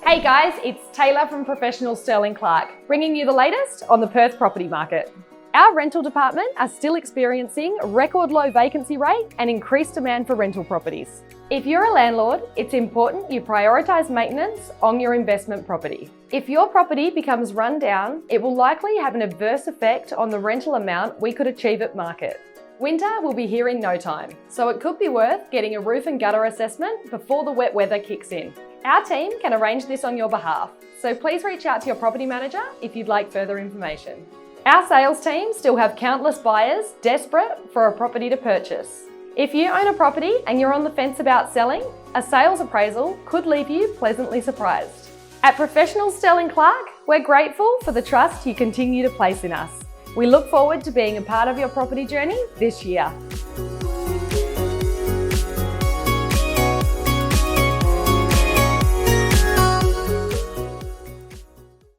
Hey guys, it's Taylor from Professionals Stirling Clark, bringing you the latest on the Perth property market. Our rental department are still experiencing a record low vacancy rate and increased demand for rental properties. If you're a landlord, it's important you prioritise maintenance on your investment property. If your property becomes run down, it will likely have an adverse effect on the rental amount we could achieve at market. Winter will be here in no time, so it could be worth getting a roof and gutter assessment before the wet weather kicks in. Our team can arrange this on your behalf, so please reach out to your property manager if you'd like further information. Our sales team still have countless buyers desperate for a property to purchase. If you own a property and you're on the fence about selling, a sales appraisal could leave you pleasantly surprised. At Professionals Stirling Clark, we're grateful for the trust you continue to place in us. We look forward to being a part of your property journey this year.